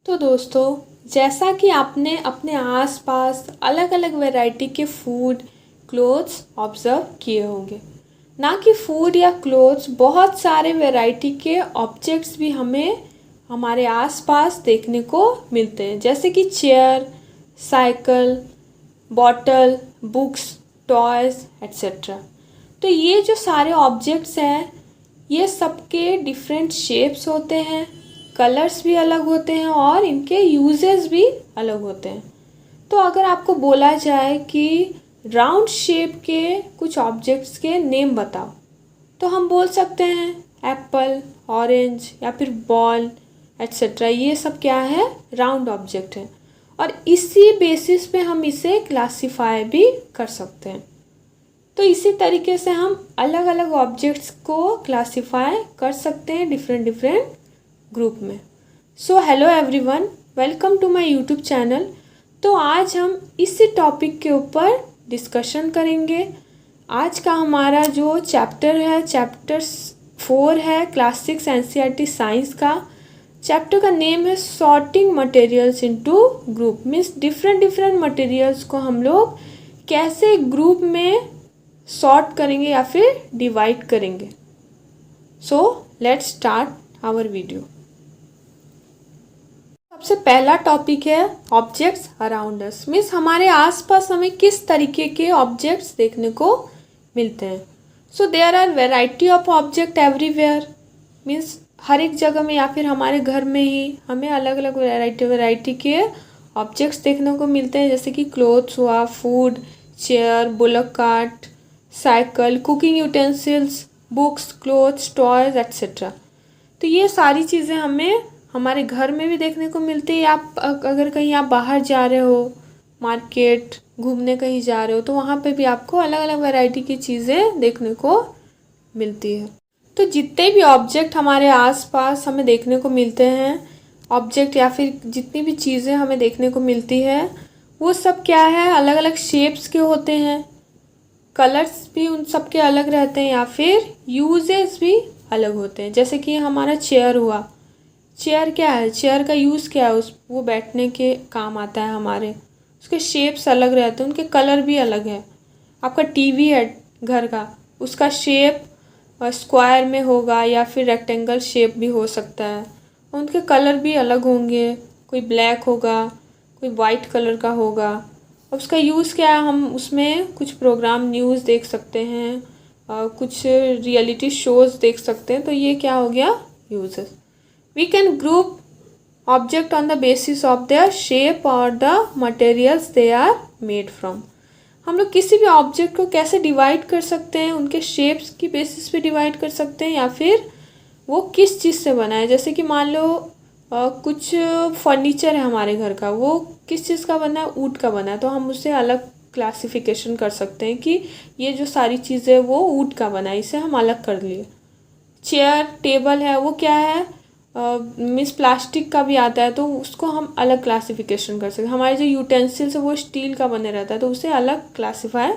तो दोस्तों, जैसा कि आपने अपने आसपास अलग अलग वैरायटी के फूड क्लोथ्स ऑब्जर्व किए होंगे। ना कि फूड या क्लोथ्स, बहुत सारे वैरायटी के ऑब्जेक्ट्स भी हमें हमारे आसपास देखने को मिलते हैं, जैसे कि chair, cycle, bottle, books, toys etcetera. तो ये जो सारे ऑब्जेक्ट्स हैं, ये सबके डिफरेंट शेप्स होते हैं, कलर्स भी अलग होते हैं और इनके यूजेस भी अलग होते हैं। तो अगर आपको बोला जाए कि राउंड शेप के कुछ ऑब्जेक्ट्स के नेम बताओ, तो हम बोल सकते हैं एप्पल, ऑरेंज या फिर बॉल एट्सेट्रा। ये सब क्या है? राउंड ऑब्जेक्ट है और इसी बेसिस पे हम इसे क्लासिफाई भी कर सकते हैं। तो इसी तरीके से हम अलग अलग ऑब्जेक्ट्स को क्लासिफाई कर सकते हैं डिफरेंट डिफरेंट ग्रुप में। So hello everyone, welcome to my YouTube channel. तो आज हम इसी टॉपिक के ऊपर डिस्कशन करेंगे। आज का हमारा जो चैप्टर है, चैप्टर 4 है, क्लास 6 एनसीईआरटी साइंस का। चैप्टर का नेम है sorting materials into group. Means different different materials को हम लोग कैसे ग्रुप में सॉर्ट करेंगे या फिर डिवाइड करेंगे। So let's start our video. सबसे पहला टॉपिक है ऑब्जेक्ट्स अराउंड अस। मीन्स हमारे आसपास हमें किस तरीके के ऑब्जेक्ट्स देखने को मिलते हैं। So there are variety of object everywhere. Means हर एक जगह में या फिर हमारे घर में ही हमें अलग अलग वैरायटी के ऑब्जेक्ट्स देखने को मिलते हैं, जैसे कि क्लोथ्स हुआ, food, chair, bullock cart, cycle, cooking utensils, books, clothes, toys etcetera. तो ये सारी चीज़ें हमें हमारे घर में भी देखने को मिलती है। आप अगर कहीं आप बाहर जा रहे हो, मार्केट घूमने कहीं जा रहे हो, तो वहाँ पे भी आपको अलग अलग वैरायटी की चीज़ें देखने को मिलती है। तो जितने भी ऑब्जेक्ट हमारे आसपास हमें देखने को मिलते हैं, ऑब्जेक्ट या फिर जितनी भी चीज़ें हमें देखने को मिलती है, वो सब क्या है? अलग अलग शेप्स के होते हैं, कलर्स भी उन सब के अलग रहते हैं या फिर यूजेस भी अलग होते हैं। जैसे कि हमारा चेयर हुआ, चेयर क्या है? चेयर का यूज़ क्या है? वो बैठने के काम आता है हमारे। उसके शेप्स अलग रहते हैं, उनके कलर भी अलग है। आपका टीवी है घर का, उसका शेप स्क्वायर में होगा या फिर रेक्टेंगल शेप भी हो सकता है, उनके कलर भी अलग होंगे। कोई ब्लैक होगा, कोई वाइट कलर का होगा। अब उसका यूज़ क्या है? हम उसमें कुछ प्रोग्राम, न्यूज़ देख सकते हैं, कुछ रियलिटी शोज़ देख सकते हैं। तो ये क्या हो गया? Uses. We can group object on the basis of their shape और the materials they are made from. हम लोग किसी भी ऑब्जेक्ट को कैसे डिवाइड कर सकते हैं? उनके शेप्स की बेसिस पे डिवाइड कर सकते हैं या फिर वो किस चीज़ से बना है। जैसे कि मान लो कुछ फर्नीचर है हमारे घर का, वो किस चीज़ का बना है? वुड का बना है। तो हम उसे अलग क्लासिफिकेशन कर सकते हैं कि ये जो सारी चीज़ें वो वुड का बना है, इसे हम अलग कर लिए। चेयर, टेबल है, वो क्या है? मीन्स प्लास्टिक का भी आता है, तो उसको हम अलग क्लासिफिकेशन कर सकते हैं। हमारे जो यूटेंसिल्स है वो स्टील का बने रहता है, तो उसे अलग क्लासीफाई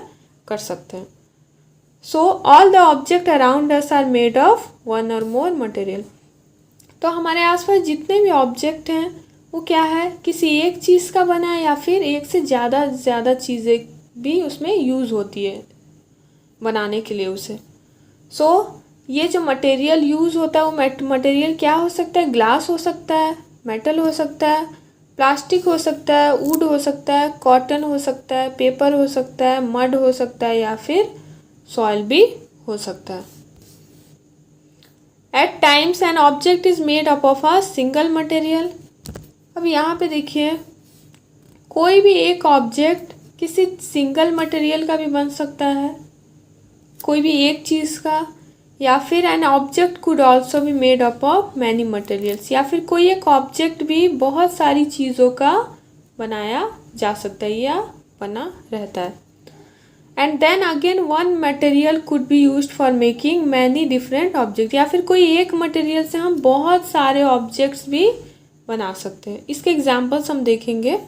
कर सकते हैं। So all the object around us are made of one or more material. तो हमारे आसपास जितने भी ऑब्जेक्ट हैं वो क्या है? किसी एक चीज़ का बना है या फिर एक से ज़्यादा चीज़ें भी उसमें यूज़ होती है बनाने के लिए उसे। सो ये जो मटेरियल यूज़ होता है, वो मटेरियल क्या हो सकता है? ग्लास हो सकता है, मेटल हो सकता है, प्लास्टिक हो सकता है, वुड हो सकता है, कॉटन हो सकता है, पेपर हो सकता है, मड हो सकता है या फिर सॉइल भी हो सकता है। At times an object is made up of a single material. अब यहाँ पे देखिए, कोई भी एक ऑब्जेक्ट किसी सिंगल मटेरियल का भी बन सकता है, कोई भी एक चीज़ का, या फिर N object could also be made up of many materials. या फिर कोई एक ऑब्जेक्ट भी बहुत सारी चीज़ों का बनाया जा सकता है या बना रहता है। And then again one material could be used for making many different object. या फिर कोई एक मटेरियल से हम बहुत सारे ऑब्जेक्ट्स भी बना सकते हैं। इसके एग्जाम्पल्स हम देखेंगे।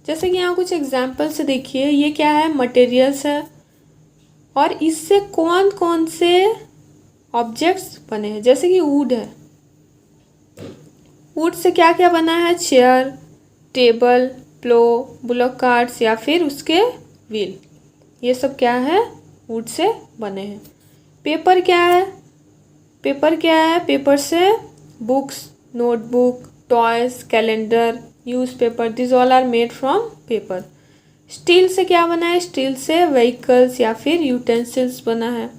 जैसे कि यहाँ कुछ एग्जाम्पल से देखिए, ये क्या है? मटेरियल्स है और इससे कौन कौन से ऑब्जेक्ट्स बने हैं। जैसे कि वुड है, वुड से क्या क्या बना है? चेयर, टेबल, प्लो, बुलॉक कार्ट्स या फिर उसके व्हील, ये सब क्या है? वुड से बने हैं। पेपर क्या है? पेपर क्या है? पेपर से books, notebook, toys, calendar, newspaper, this all are made from paper. Steel से क्या बना है? स्टील से व्हीकल्स या फिर यूटेंसिल्स बना है।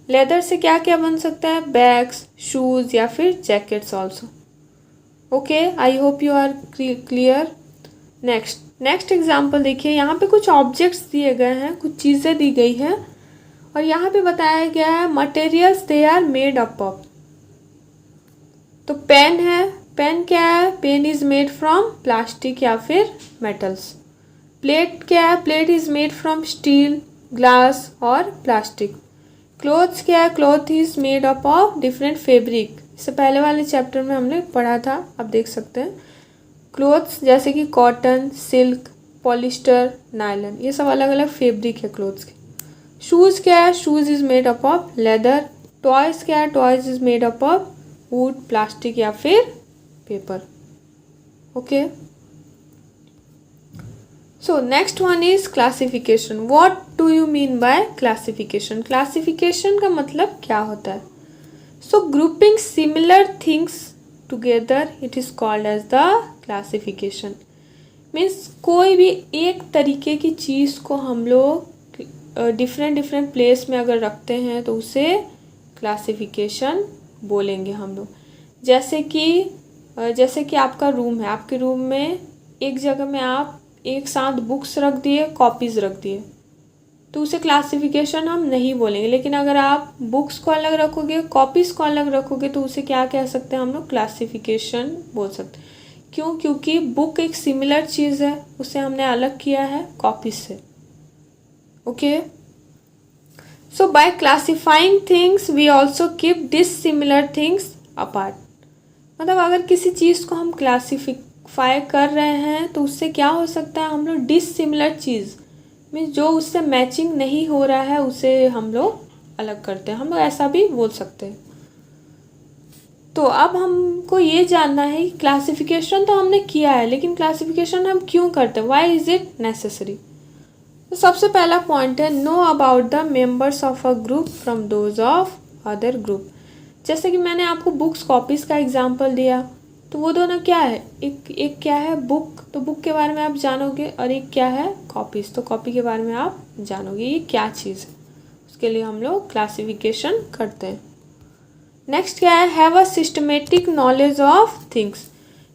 लेदर से क्या क्या बन सकता है? बैग्स, शूज़ या फिर jackets also. Okay, I hope you are clear. Next example देखिए, यहाँ पे कुछ ऑब्जेक्ट्स दिए गए हैं, कुछ चीज़ें दी गई हैं और यहाँ पे बताया गया है materials they are made up of. तो पेन है, पेन क्या है? Pen is made from plastic या फिर मेटल्स। प्लेट क्या है? Plate is made from steel, glass और प्लास्टिक। क्लोथ्स क्या है? Cloth is made up of different fabric. इससे पहले वाले चैप्टर में हमने पढ़ा था, आप देख सकते हैं। क्लोथ्स जैसे कि कॉटन, सिल्क, पॉलिस्टर, नायलॉन, ये सब अलग अलग फैब्रिक है क्लोथ्स के। शूज़ क्या है? Shoes is made up of leather. Toys क्या है? Toys is made up of wood, plastic या फिर पेपर। Okay, so next one is classification. What do you mean by classification? Classification का मतलब क्या होता है? So grouping similar things together it is called as the classification. Means कोई भी एक तरीके की चीज़ को हम लोग डिफरेंट प्लेस में अगर रखते हैं तो उसे क्लासिफिकेशन बोलेंगे हम लोग। जैसे कि आपका रूम है, आपके रूम में एक जगह में आप एक साथ बुक्स रख दिए, कॉपीज़ रख दिए, तो उसे क्लासिफिकेशन हम नहीं बोलेंगे। लेकिन अगर आप बुक्स को अलग रखोगे, कॉपीज़ को अलग रखोगे, तो उसे क्या कह सकते हैं हम लोग? क्लासिफिकेशन बोल सकते हैं। क्यों? क्योंकि बुक एक सिमिलर चीज़ है, उसे हमने अलग किया है कॉपीज से। Okay, so by classifying things we also keep dissimilar things apart. मतलब अगर किसी चीज़ को हम क्लासिफाई कर रहे हैं तो उससे क्या हो सकता है? हम लोग डिसिमिलर चीज़ मीन्स जो उससे मैचिंग नहीं हो रहा है उसे हम लोग अलग करते हैं, हम लोग ऐसा भी बोल सकते हैं। तो अब हमको ये जानना है कि क्लासिफिकेशन तो हमने किया है, लेकिन क्लासिफिकेशन हम क्यों करते हैं? Why is it necessary? तो सबसे पहला पॉइंट है know about the members of a group from those of other group. जैसे कि मैंने आपको बुक्स कॉपीज़ का एग्जांपल दिया, तो वो दोनों क्या है? एक क्या है? बुक, तो बुक के बारे में आप जानोगे, और एक क्या है? कॉपीज़, तो कॉपी के बारे में आप जानोगे ये क्या चीज़ है। उसके लिए हम लोग क्लासिफिकेशन करते हैं। नेक्स्ट क्या है? Have a systematic knowledge of things.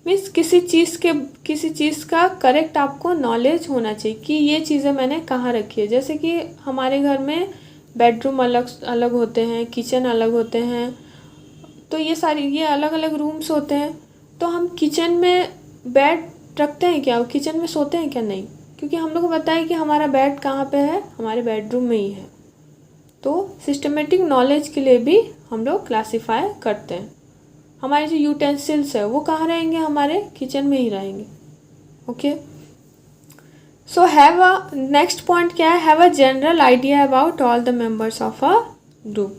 Means किसी चीज़ का करेक्ट आपको नॉलेज होना चाहिए कि ये चीज़ें मैंने कहाँ रखी है। जैसे कि हमारे घर में बेडरूम अलग अलग होते हैं, किचन अलग होते हैं, तो ये अलग अलग रूम्स होते हैं। तो हम किचन में बेड रखते हैं क्या? किचन में सोते हैं क्या? नहीं, क्योंकि हम लोग को पता है कि हमारा बेड कहाँ पे है? हमारे बेडरूम में ही है। तो सिस्टमेटिक नॉलेज के लिए भी हम लोग क्लासीफाई करते हैं। हमारे जो यूटेंसिल्स है वो कहाँ रहेंगे? हमारे किचन में ही रहेंगे। Okay, so have a next point क्या है? Have a general idea about all the members of a group.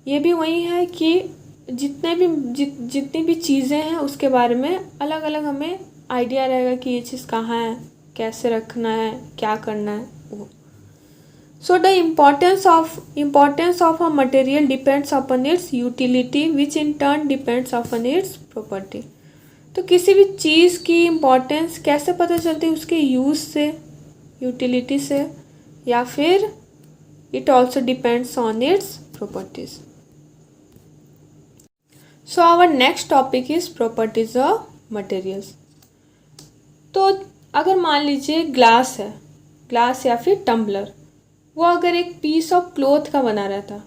ये भी वही है कि जितनी भी चीज़ें हैं उसके बारे में अलग अलग हमें आइडिया रहेगा कि ये चीज़ कहाँ है, कैसे रखना है, क्या करना है वो। So the importance of a material depends upon its utility, which in turn depends upon its property. तो किसी भी चीज़ की इम्पोर्टेंस कैसे पता चलती है? उसके यूज़ से, यूटिलिटी से, या फिर it also depends on its properties. So our next topic is properties of materials. तो अगर मान लीजिए ग्लास है, ग्लास या फिर टम्बलर, वो अगर एक पीस ऑफ क्लॉथ का बना रहता,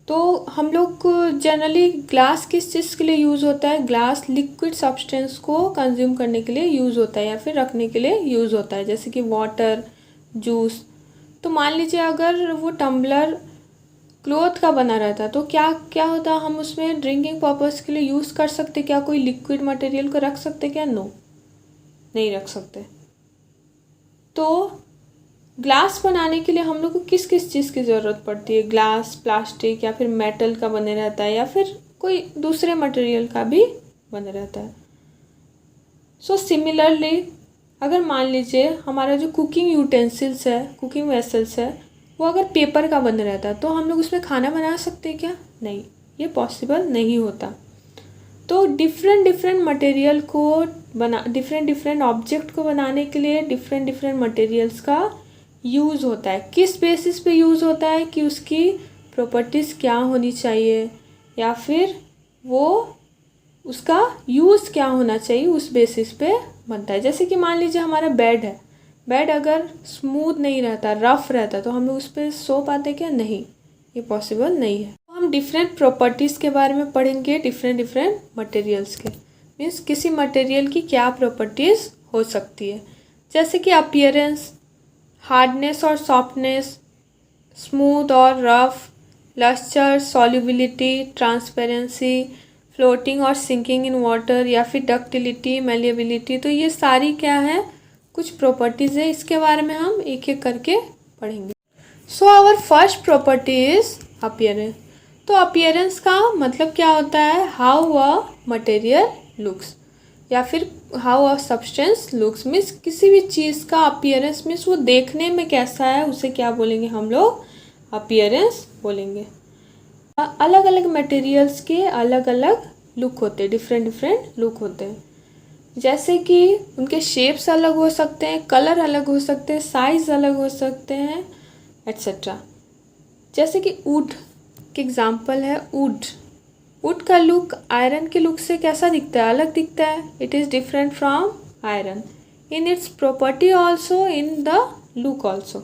तो हम लोग को जनरली ग्लास किस चीज़ के लिए यूज़ होता है? ग्लास लिक्विड सब्सटेंस को कंज्यूम करने के लिए यूज़ होता है या फिर रखने के लिए यूज़ होता है, जैसे कि वाटर, जूस। तो मान लीजिए अगर वो टम्बलर क्लॉथ का बना रहता तो क्या होता? हम उसमें ड्रिंकिंग पर्पज़ के लिए यूज़ कर सकते क्या? कोई लिक्विड मटेरियल को रख सकते क्या? नो, नहीं रख सकते। तो ग्लास बनाने के लिए हम लोग को किस किस चीज़ की ज़रूरत पड़ती है? ग्लास प्लास्टिक या फिर मेटल का बने रहता है या फिर कोई दूसरे मटेरियल का भी बना रहता है। सो सिमिलरली अगर मान लीजिए हमारा जो कुकिंग यूटेंसिल्स है, कुकिंग वेसल्स है, वो अगर पेपर का बना रहता है तो हम लोग उसमें खाना बना सकते हैं क्या? नहीं, ये पॉसिबल नहीं होता। तो डिफरेंट मटेरियल को डिफरेंट ऑब्जेक्ट को बनाने के लिए डिफरेंट मटेरियल्स का यूज़ होता है। किस बेसिस पे यूज़ होता है कि उसकी प्रॉपर्टीज़ क्या होनी चाहिए या फिर वो उसका यूज़ क्या होना चाहिए, उस बेसिस पे बनता है। जैसे कि मान लीजिए हमारा बेड है, बेड अगर स्मूथ नहीं रहता, रफ़ रहता, तो हम लोग उस पर सो पाते क्या? नहीं, ये पॉसिबल नहीं है। तो हम डिफरेंट प्रॉपर्टीज़ के बारे में पढ़ेंगे, डिफरेंट मटेरियल्स के, मीन्स किसी मटेरियल की क्या प्रॉपर्टीज़ हो सकती है। जैसे कि अपीयरेंस, हार्डनेस और सॉफ्टनेस, स्मूथ और rough, lustre, solubility, transparency, floating और सिंकिंग इन वाटर, या फिर डक्टिलिटी, मेलिएबिलिटी। तो ये सारी क्या है? कुछ प्रॉपर्टीज़ है, इसके बारे में हम एक एक करके पढ़ेंगे। So our first property is appearance. तो अपीयरेंस का मतलब क्या होता है? हाउ अ मटेरियल लुक्स या फिर how a substance looks, means किसी भी चीज़ का अपीयरेंस मीन्स वो देखने में कैसा है, उसे क्या बोलेंगे हम लोग? अपीयरेंस बोलेंगे। अलग अलग मटेरियल्स के अलग अलग लुक होते हैं, डिफरेंट लुक होते हैं। जैसे कि उनके शेप्स अलग हो सकते हैं, कलर अलग हो सकते हैं, साइज अलग हो सकते हैं, एट्सेट्रा। जैसे कि वुड के एग्जांपल है, वुड का लुक आयरन के लुक से कैसा दिखता है? अलग दिखता है। It is different from iron in its property also, in the look also.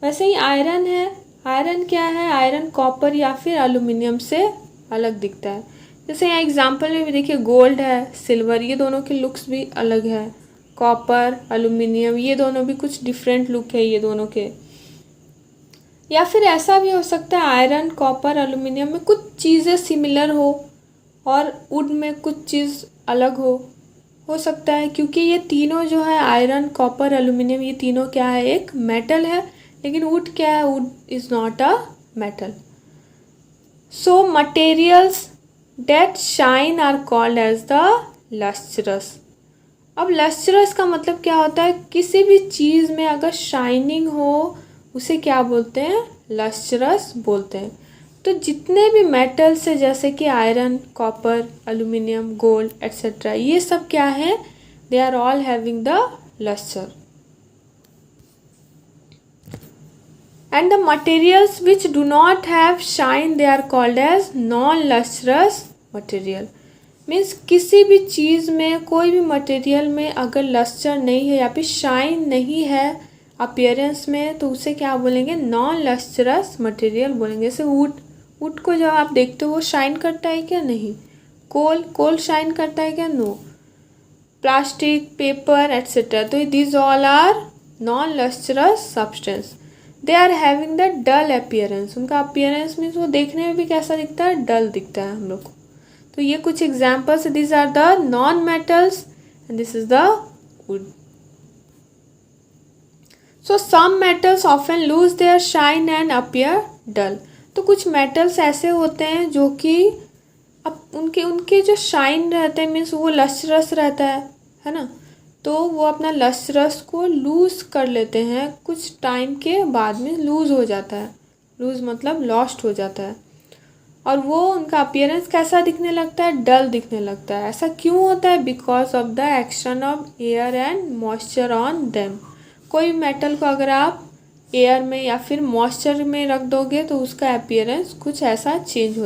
वैसे ही आयरन है, आयरन क्या है? आयरन कॉपर या फिर एल्यूमिनियम से अलग दिखता है। जैसे यहाँ एग्जांपल में भी देखिए, गोल्ड है, सिल्वर, ये दोनों के लुक्स भी अलग है। कॉपर, एल्यूमिनियम, ये दोनों भी कुछ डिफरेंट लुक है ये दोनों के। या फिर ऐसा भी हो सकता है आयरन, कॉपर, एल्यूमिनियम में कुछ चीज़ें सिमिलर हो और वुड में कुछ चीज़ अलग हो सकता है, क्योंकि ये तीनों जो है आयरन, कॉपर, एल्यूमिनियम, ये तीनों क्या है? एक मेटल है। लेकिन वुड क्या है? Wood is not a metal. So materials that shine are called as the lustrous. अब लस्ट्रस का मतलब क्या होता है? किसी भी चीज़ में अगर शाइनिंग हो उसे क्या बोलते हैं? लस्ट्रस बोलते हैं। तो जितने भी मेटल्स है जैसे कि iron, copper, aluminium, gold etcetera, ये सब क्या है? They are all having the lustre. And the materials which do not have shine, they are called as non-lustrous material. Means किसी भी चीज़ में, कोई भी मटेरियल में अगर लस्टर नहीं है या फिर शाइन नहीं है अपीयरेंस में, तो उसे क्या बोलेंगे? नॉन लस्टरस मटेरियल बोलेंगे। जैसे वुड को जब आप देखते हो वो शाइन करता है क्या? नहीं। कोल शाइन करता है क्या? नो। प्लास्टिक, पेपर एट्सेट्रा, तो this all are non lustrous substance. They are having the dull appearance. उनका अपीयरेंस मीन्स वो देखने में भी कैसा दिखता है? डल दिखता है हम लोग को। तो ये कुछ examples, this are the non metals and this is the wood. So some metals often lose their shine and appear dull. तो कुछ मेटल्स ऐसे होते हैं जो कि अब उनके जो शाइन रहते हैं मीन्स वो लस्ट्रस रहता है ना, तो वो अपना लस्ट्रस को लूज़ कर लेते हैं, कुछ टाइम के बाद में लूज़ हो जाता है। लूज़ मतलब लॉस्ट हो जाता है और वो उनका अपीयरेंस कैसा दिखने लगता है? डल दिखने लगता है। ऐसा क्यों होता है? Because of the action of air and moisture on them. कोई मेटल को अगर आप एयर में या फिर मॉइस्चर में रख दोगे तो उसका अपीयरेंस कुछ ऐसा चेंज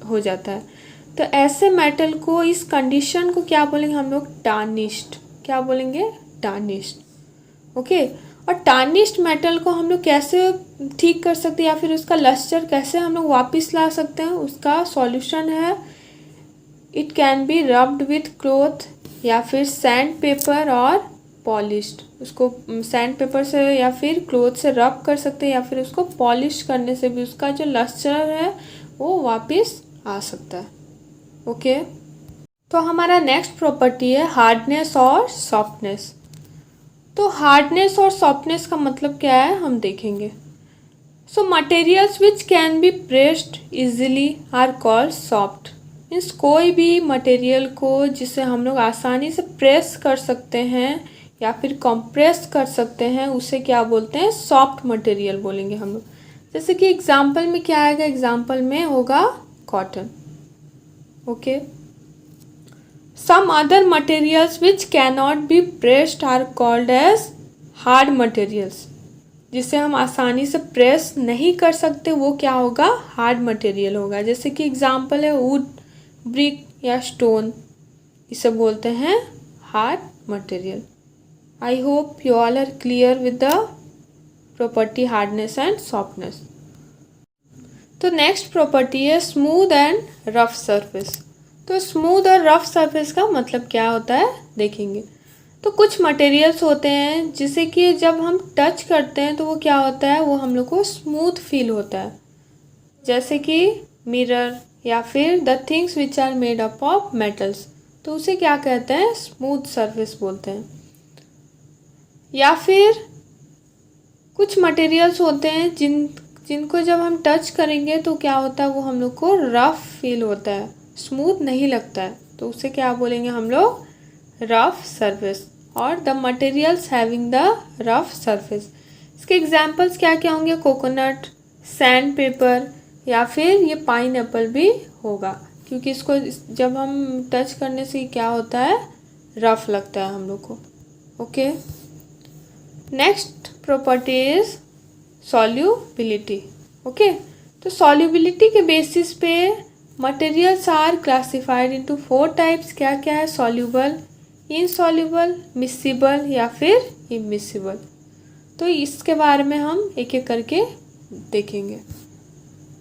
हो जाता है। तो ऐसे मेटल को, इस कंडीशन को क्या बोलेंगे हम लोग? टार्निश्ड। क्या बोलेंगे? टार्निश्ड। ओके। और टार्निश्ड मेटल को हम लोग कैसे ठीक कर सकते हैं या फिर उसका लस्टर कैसे हम लोग वापस ला सकते हैं? उसका सॉल्यूशन है, it can be rubbed with cloth या फिर सैंड पेपर और पॉलिश्ड। उसको सैंड पेपर से या फिर क्लॉथ से रब कर सकते हैं या फिर उसको पॉलिश करने से भी उसका जो लस्टर है वो वापस आ सकता है। ओके। तो हमारा नेक्स्ट प्रॉपर्टी है हार्डनेस और सॉफ्टनेस। तो हार्डनेस और सॉफ्टनेस का मतलब क्या है हम देखेंगे। So materials which can be pressed easily are called soft. Means कोई भी मटेरियल को जिसे हम लोग आसानी से प्रेस कर सकते हैं या फिर कंप्रेस कर सकते हैं उसे क्या बोलते हैं, सॉफ्ट मटेरियल बोलेंगे हम लोग। जैसे कि एग्जाम्पल में क्या आएगा, एग्जाम्पल में होगा cotton. Okay, some other materials which can not be pressed are called as hard materials. जिसे हम आसानी से प्रेस नहीं कर सकते वो क्या होगा, हार्ड मटेरियल होगा। जैसे कि एग्जाम्पल है वुड, ब्रिक या स्टोन, इसे बोलते हैं hard material. I hope you all are clear with the property hardness and softness. तो नेक्स्ट प्रॉपर्टी है स्मूथ एंड रफ सरफेस। तो स्मूथ और रफ सरफेस का मतलब क्या होता है देखेंगे। तो कुछ मटेरियल्स होते हैं जिसे कि जब हम टच करते हैं तो वो क्या होता है, वो हम लोग को स्मूथ फील होता है। जैसे कि मिरर या फिर the things which are made up of metals, तो उसे क्या कहते हैं, स्मूथ सरफेस बोलते हैं। या फिर कुछ मटेरियल्स होते हैं जिनको जब हम टच करेंगे तो क्या होता है, वो हम लोग को रफ फील होता है, स्मूथ नहीं लगता है, तो उसे क्या बोलेंगे हम लोग, रफ सरफेस। और the materials having the rough surface, इसके एग्जाम्पल्स क्या क्या होंगे, कोकोनट, सैंड पेपर या फिर ये पाइन एप्पल भी होगा, क्योंकि इसको जब हम टच करने से क्या होता है, रफ लगता है हम लोग को। Okay, next property is solubility. Okay, तो सॉल्युबिलिटी के बेसिस पे materials are classified into 4 types. क्या क्या है, सॉल्युबल, इनसॉल्युबल, मिसिबल या फिर इमिसिबल। तो इसके बारे में हम एक एक करके देखेंगे।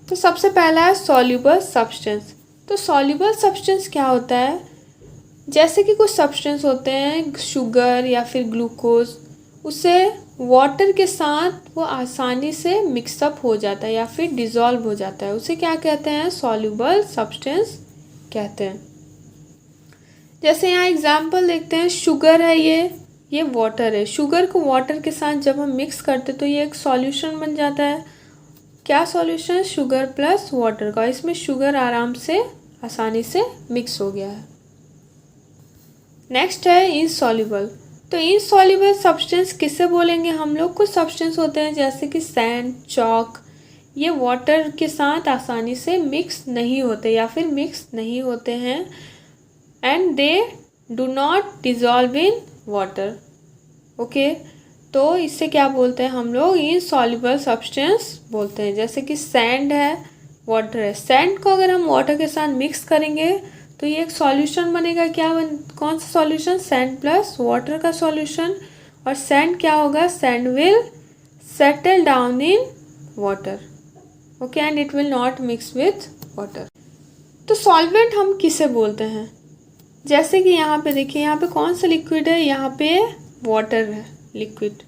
तो सबसे पहला है सॉल्युबल सब्सटेंस। तो सॉल्युबल सब्सटेंस क्या होता है, जैसे कि कुछ सब्सटेंस होते हैं शुगर या फिर ग्लूकोज, उसे वाटर के साथ वो आसानी से मिक्सअप हो जाता है या फिर डिज़ोल्व हो जाता है, उसे क्या कहते हैं, सॉल्युबल सब्सटेंस कहते हैं। जैसे यहाँ एग्जाम्पल देखते हैं, शुगर है, ये वाटर है। शुगर को वाटर के साथ जब हम मिक्स करते तो ये एक सॉल्यूशन बन जाता है। क्या सॉल्यूशन, शुगर प्लस वाटर का। इसमें शुगर आराम से आसानी से मिक्स हो गया है। नेक्स्ट है इनसॉल्युबल। तो इनसॉल्युबल सब्सटेंस किसे बोलेंगे हम लोग, कुछ सब्सटेंस होते हैं जैसे कि सैंड, चॉक, ये वाटर के साथ आसानी से मिक्स नहीं होते या फिर मिक्स नहीं होते हैं, and they do not dissolve in water. Okay, तो इससे क्या बोलते हैं हम लोग, इनसॉल्युबल सब्सटेंस बोलते हैं। जैसे कि सैंड है, वाटर है, सैंड को अगर हम वाटर के साथ मिक्स करेंगे तो ये एक सॉल्यूशन बनेगा। कौन सा सॉल्यूशन, सैंड प्लस वाटर का सॉल्यूशन। और सैंड क्या होगा, sand will settle down in water. Okay, and it will not mix with water. तो सॉल्वेंट हम किसे बोलते हैं, जैसे कि यहाँ पे देखिए, यहाँ पे कौन सा लिक्विड है, यहाँ पे वाटर है, liquid.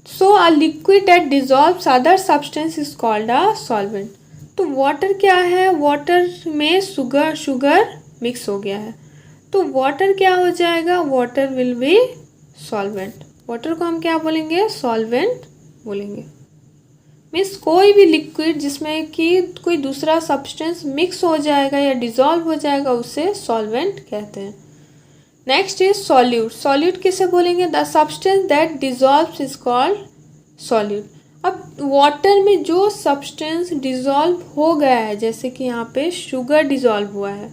So a liquid that dissolves other substance is called a solvent. तो वाटर क्या है, वाटर में शुगर मिक्स हो गया है, तो वाटर क्या हो जाएगा, water will be solvent. Water को हम क्या बोलेंगे, सॉल्वेंट बोलेंगे। मीन्स कोई भी लिक्विड जिसमें कि कोई दूसरा सब्सटेंस मिक्स हो जाएगा या डिज़ोल्व हो जाएगा उसे सॉल्वेंट कहते हैं। Next is solute. सॉल्यूट किसे बोलेंगे, the substance that dissolves is called solute. अब वाटर में जो सब्सटेंस डिज़ोल्व हो गया है, जैसे कि यहाँ पे शुगर डिज़ोल्व हुआ है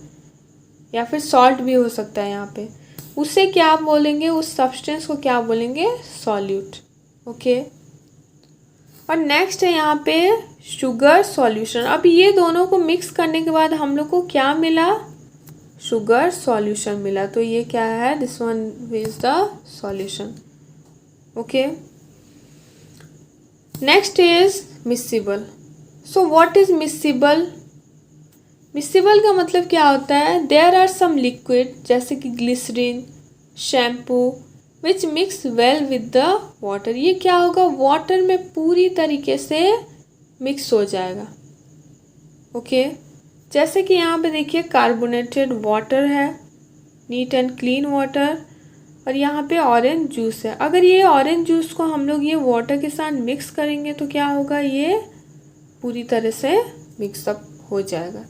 या फिर सॉल्ट भी हो सकता है यहाँ पे, उसे क्या बोलेंगे, उस सब्सटेंस को क्या बोलेंगे, सॉल्यूट। ओके, और नेक्स्ट है यहाँ पे शुगर सॉल्यूशन। अब ये दोनों को मिक्स करने के बाद हम लोग को क्या मिला, शुगर सॉल्यूशन मिला। तो ये क्या है, this one is the solution. Okay, next is miscible. So what is miscible. Miscible का मतलब क्या होता है, देयर आर सम लिक्विड जैसे कि glycerine, shampoo which mix well with the water. ये क्या होगा, वाटर में पूरी तरीके से मिक्स हो जाएगा। ओके, जैसे कि यहाँ पे देखिए कार्बोनेटेड वाटर है, नीट एंड क्लीन वाटर, और यहाँ पे ऑरेंज जूस है। अगर ये ऑरेंज जूस को हम लोग ये वाटर के साथ मिक्स करेंगे तो क्या होगा, ये पूरी तरह से मिक्सअप हो जाएगा।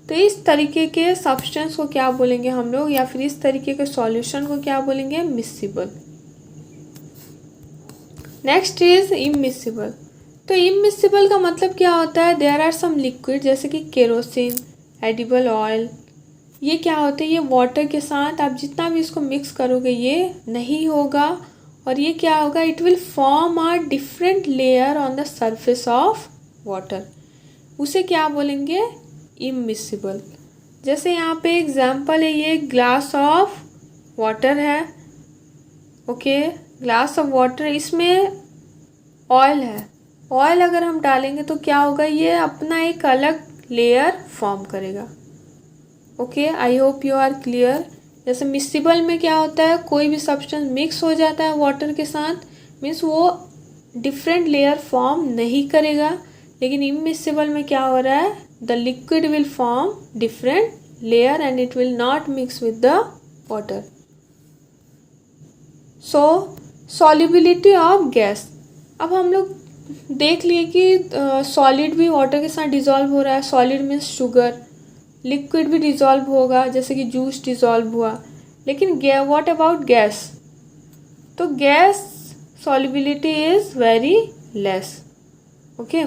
तो इस तरीके के सब्सटेंस को क्या बोलेंगे हम लोग, या फिर इस तरीके के सॉल्यूशन को क्या बोलेंगे, मिसिबल। Next is immiscible. तो इमिसिबल का मतलब क्या होता है, देयर आर सम लिक्विड जैसे कि केरोसिन, एडिबल ऑयल, ये क्या होते हैं, ये वाटर के साथ आप जितना भी इसको मिक्स करोगे ये नहीं होगा, और ये क्या होगा, it will form a different layer on the surface of water, उसे क्या बोलेंगे, इमिसिबल। जैसे यहाँ पे एग्जाम्पल है, ये ग्लास ऑफ वाटर है, ओके, ग्लास ऑफ वाटर, इसमें ऑयल है, ऑयल अगर हम डालेंगे तो क्या होगा, ये अपना एक अलग लेयर फॉर्म करेगा। Okay, I hope you are clear. जैसे मिसिबल में क्या होता है, कोई भी सब्सटेंस मिक्स हो जाता है वाटर के साथ, मीन्स वो डिफरेंट लेयर फॉर्म नहीं करेगा, लेकिन इमिसिबल में क्या हो रहा है, the liquid will form different layer and it will not mix with the water. So solubility of gas, अब हम लोग देख लिए कि सॉलिड भी वाटर के साथ डिजॉल्व हो रहा है, सॉलिड मीन्स शुगर, लिक्विड भी डिजॉल्व होगा जैसे कि जूस डिजॉल्व हुआ, लेकिन व्हाट अबाउट गैस, तो gas solubility is very less, okay.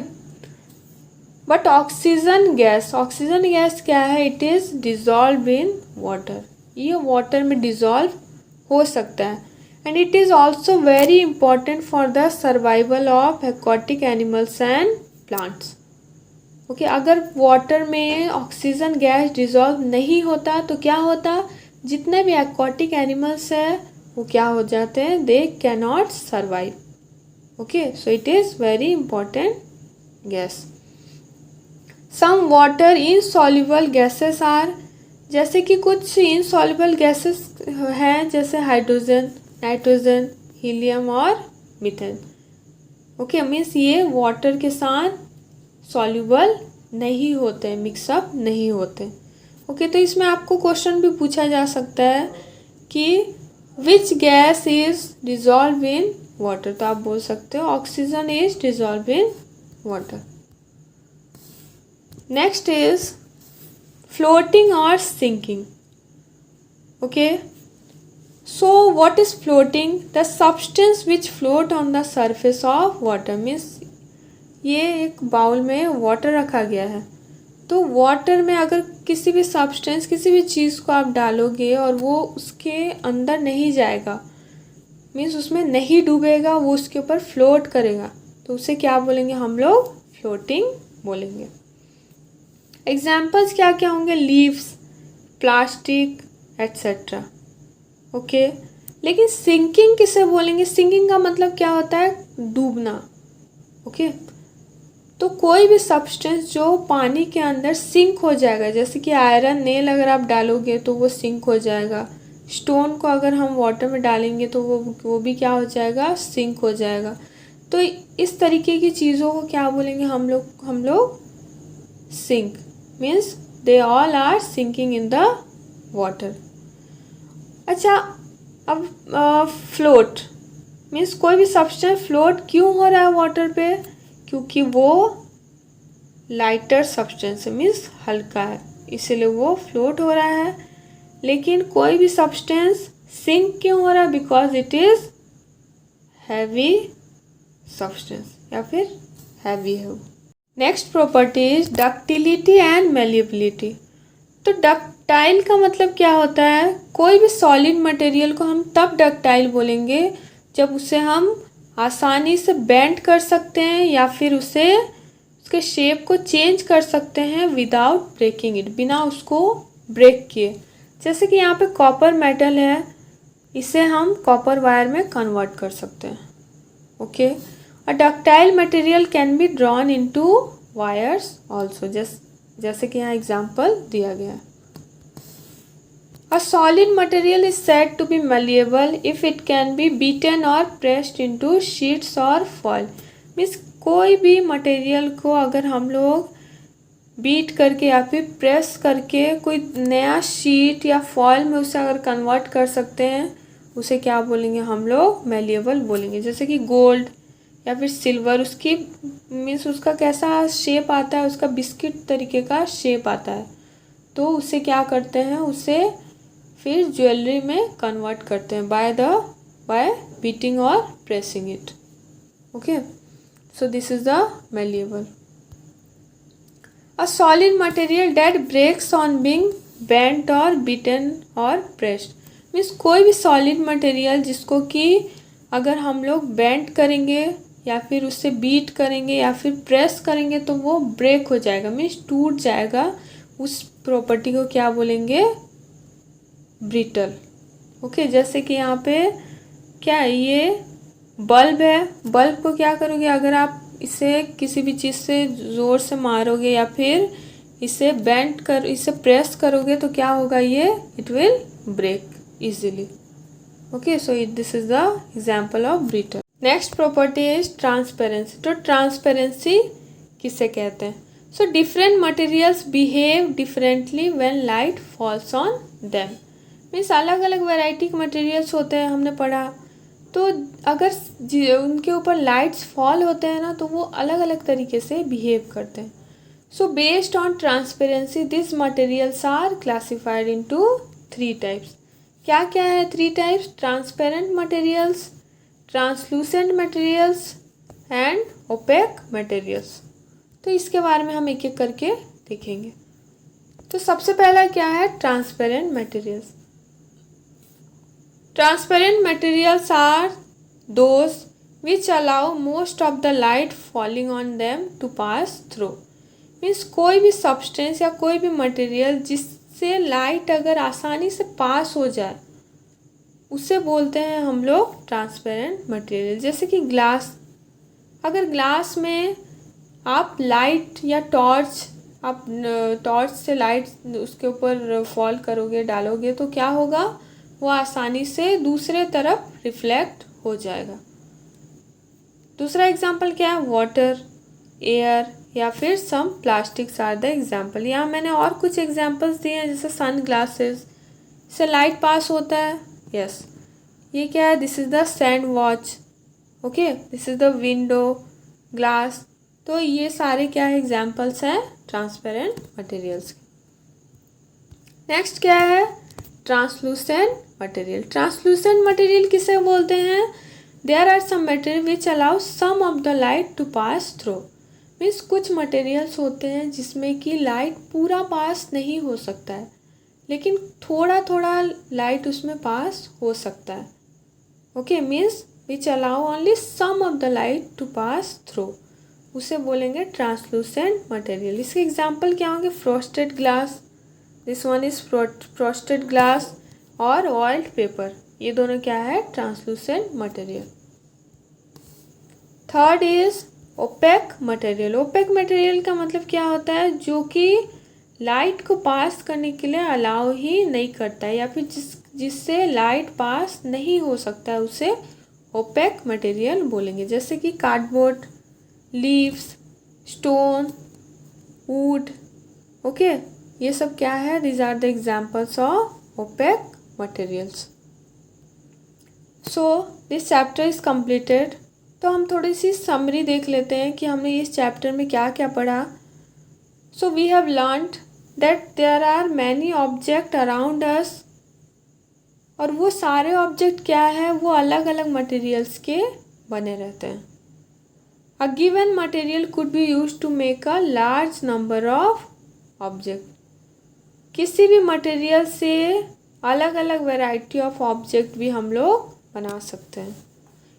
But oxygen gas क्या है, it is dissolve in water, ये वाटर में डिजॉल्व हो सकता है, and it is also very important for the survival of aquatic animals and plants. Okay, अगर water में oxygen gas dissolve नहीं होता तो क्या होता, जितने भी एक्वाटिक एनिमल्स है वो क्या हो जाते हैं, they can not survive. Okay, so it is very important gas. Some water insoluble gases are, जैसे कि कुछ इनसॉल्युबल गैसेस हैं जैसे हाइड्रोजन, नाइट्रोजन, हीलियम और मीथेन। ओके, मीन्स ये वाटर के साथ सॉल्युबल नहीं होते, मिक्सअप नहीं होते। ओके, तो इसमें आपको क्वेश्चन भी पूछा जा सकता है कि which gas is dissolve in water, तो आप बोल सकते हो oxygen is dissolve in water. Next is floating और sinking. Okay, so what is floating, the substance which float on the surface of water, means ये एक बाउल में water रखा गया है, तो वाटर में अगर किसी भी सब्सटेंस, किसी भी चीज़ को आप डालोगे और वो उसके अंदर नहीं जाएगा, मीन्स उसमें नहीं डूबेगा, वो उसके ऊपर फ्लोट करेगा, तो उसे क्या बोलेंगे हम लोग, फ्लोटिंग बोलेंगे। एग्जाम्पल्स क्या क्या होंगे, लीव्स, प्लास्टिक एट्सेट्रा। ओके, लेकिन सिंकिंग किसे बोलेंगे, सिंकिंग का मतलब क्या होता है, डूबना। ओके, तो कोई भी सब्सटेंस जो पानी के अंदर सिंक हो जाएगा, जैसे कि आयरन नेल अगर आप डालोगे तो वो सिंक हो जाएगा, स्टोन को अगर हम वाटर में डालेंगे तो वो भी क्या हो जाएगा, सिंक हो जाएगा। तो इस तरीके की चीज़ों को क्या बोलेंगे हम लोग sink, means they all are sinking in the water. अच्छा, अब फ्लोट मीन्स कोई भी सब्सटेंस फ्लोट क्यों हो रहा है वाटर पे, क्योंकि वो लाइटर सब्सटेंस है, मीन्स हल्का है, इसलिए वो फ्लोट हो रहा है। लेकिन कोई भी सब्सटेंस सिंक क्यों हो रहा है, because it is heavy substance या फिर हैवी है। Next property is ductility and malleability. तो डक्टाइल का मतलब क्या होता है, कोई भी सॉलिड मटेरियल को हम तब डक्टाइल बोलेंगे जब उसे हम आसानी से बेंड कर सकते हैं या फिर उसके शेप को चेंज कर सकते हैं विदाउट ब्रेकिंग इट, बिना उसको ब्रेक किए। जैसे कि यहाँ पे कॉपर मेटल है, इसे हम कॉपर वायर में कन्वर्ट कर सकते हैं। Okay, a ductile material can be drawn into wires also, जैसे कि यहाँ एग्जाम्पल दिया गया है। A solid material is said to be malleable if it can be beaten or pressed into sheets or foil. Means कोई भी material को अगर हम लोग बीट करके या फिर प्रेस करके कोई नया शीट या फॉयल में उसे अगर कन्वर्ट कर सकते हैं, उसे क्या बोलेंगे हम लोग, मेलिएबल बोलेंगे। जैसे कि गोल्ड या फिर सिल्वर, उसकी मीन्स उसका कैसा शेप आता है, उसका बिस्किट तरीके का शेप आता है, तो उसे क्या करते हैं, उसे फिर ज्वेलरी में कन्वर्ट करते हैं बाय बीटिंग और pressing it. Okay, so this is the malleable. A solid material that breaks on being bent or beaten or pressed. Means कोई भी सॉलिड मटेरियल जिसको कि अगर हम लोग बेंट करेंगे या फिर उससे बीट करेंगे या फिर प्रेस करेंगे तो वो ब्रेक हो जाएगा, मीन्स टूट जाएगा. उस प्रॉपर्टी को क्या बोलेंगे, ब्रिटल. ओके, जैसे कि यहाँ पे क्या है, ये बल्ब है. बल्ब को क्या करोगे, अगर आप इसे किसी भी चीज़ से ज़ोर से मारोगे या फिर इसे इसे प्रेस करोगे तो क्या होगा, ये it will break easily. Okay, so this is the example of brittle. Next property is transparency. तो ट्रांसपेरेंसी किसे कहते हैं? So different materials behave differently when light falls on them. Means अलग अलग वैरायटी के मटेरियल्स होते हैं, हमने पढ़ा. तो अगर उनके ऊपर लाइट्स फॉल होते हैं ना तो वो अलग अलग तरीके से बिहेव करते हैं. So based on transparency this materials are classified into 3 types. क्या क्या है 3 types? Transparent materials, translucent materials and opaque materials. तो इसके बारे में हम एक एक करके देखेंगे. तो सबसे पहला क्या है, transparent materials. Transparent materials are those which allow most of the light falling on them to pass through. Means कोई भी सब्सटेंस या कोई भी मटेरियल जिससे लाइट अगर आसानी से पास हो जाए उसे बोलते हैं हम लोग ट्रांसपेरेंट मटेरियल. जैसे कि ग्लास, अगर ग्लास में आप लाइट या टॉर्च से लाइट उसके ऊपर फॉल करोगे, डालोगे तो क्या होगा, वो आसानी से दूसरे तरफ रिफ्लेक्ट हो जाएगा. दूसरा एग्जाम्पल क्या है, वाटर, एयर या फिर सम प्लास्टिक्स आर द एग्जाम्पल. यहाँ मैंने और कुछ एग्जाम्पल्स दिए हैं, जैसे सन ग्लासेस से लाइट पास होता है. यस, ये क्या है, this is the sand watch. Okay, this is the window glass. तो ये सारे क्या है, एग्जाम्पल्स हैं ट्रांसपेरेंट मटेरियल्स के. नेक्स्ट क्या है, ट्रांसलूसेंट मटेरियल. ट्रांसलूसेंट मटेरियल किसे बोलते हैं? There are some material which allow some of the light to pass through. Means कुछ मटेरियल्स होते हैं जिसमें कि लाइट पूरा पास नहीं हो सकता है, लेकिन थोड़ा थोड़ा लाइट उसमें पास हो सकता है. Okay, means which allow only some of the light to pass through, उसे बोलेंगे ट्रांसलूसेंट मटेरियल. इसके एग्जाम्पल क्या होंगे, frosted glass, this one is frosted glass, और ऑयल्ड पेपर. ये दोनों क्या है, translucent material. Third is opaque material. Opaque material का मतलब क्या होता है, जो कि लाइट को पास करने के लिए अलाउ ही नहीं करता है या फिर जिससे लाइट पास नहीं हो सकता है, उसे ओपेक मटेरियल बोलेंगे. जैसे कि cardboard, leaves, stone, wood. Okay, ये सब क्या है, these are the examples of opaque materials. So this chapter is completed. तो हम थोड़ी सी समरी देख लेते हैं कि हमने इस चैप्टर में क्या क्या पढ़ा. So we have learned that there are many objects around us. और वो सारे ऑब्जेक्ट क्या है, वो अलग अलग मटेरियल्स के बने रहते हैं. A given material could be used to make a large number of objects. किसी भी मटेरियल से अलग अलग वैरायटी ऑफ ऑब्जेक्ट भी हम लोग बना सकते हैं.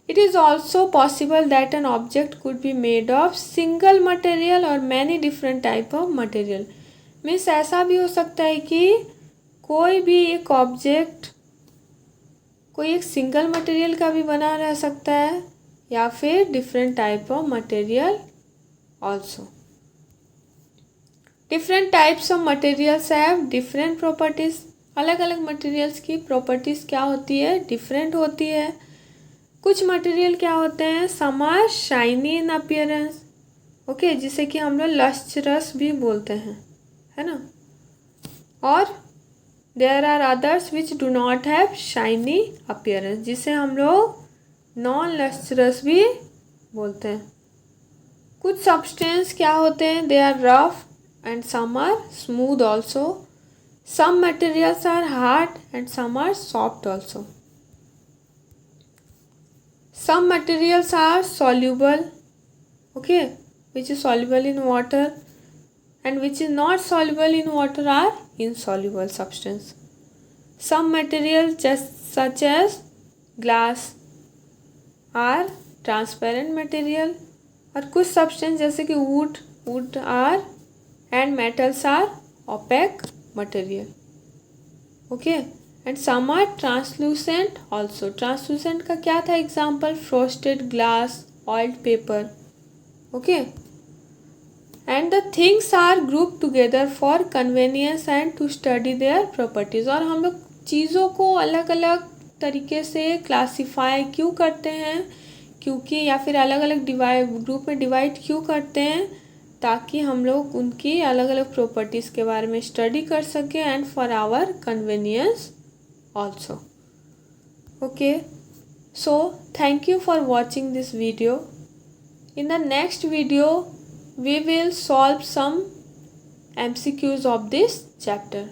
It is also possible that an object could be made of single material और many different type of material. Means ऐसा भी हो सकता है कि कोई भी एक ऑब्जेक्ट कोई एक सिंगल मटेरियल का भी बना रह सकता है या फिर different type of material also. Different types of materials have different properties. अलग अलग मटेरियल्स की प्रॉपर्टीज़ क्या होती है, डिफरेंट होती है. कुछ मटेरियल क्या होते हैं, some are shiny in appearance. Okay, जिसे कि हम लोग लस्ट्रस भी बोलते हैं, है ना. और there are others which do not have shiny appearance, जिसे हम लोग नॉन लस्ट्रस भी बोलते हैं. कुछ सब्सटेंस क्या होते हैं, they are rough and some are smooth also. Some materials are hard and some are soft also. Some materials are soluble, okay, which is soluble in water, and which is not soluble in water are insoluble substance. Some materials just such as glass are transparent material, और कुछ substance जैसे कि wood are and metals are opaque material, okay, and some are translucent also. Translucent का क्या था example? Frosted glass, oiled paper, okay. And the things are group together for convenience and to study their properties. और हम लोग चीज़ों को अलग अलग तरीके से क्लासीफाई क्यों करते हैं, क्योंकि या फिर अलग अलग ग्रुप में डिवाइड क्यों करते हैं, ताकि हम लोग उनकी अलग अलग प्रॉपर्टीज़ के बारे में स्टडी कर सकें and for our convenience also. Okay, so thank you for watching this video. In the next video we will solve some MCQs of this chapter.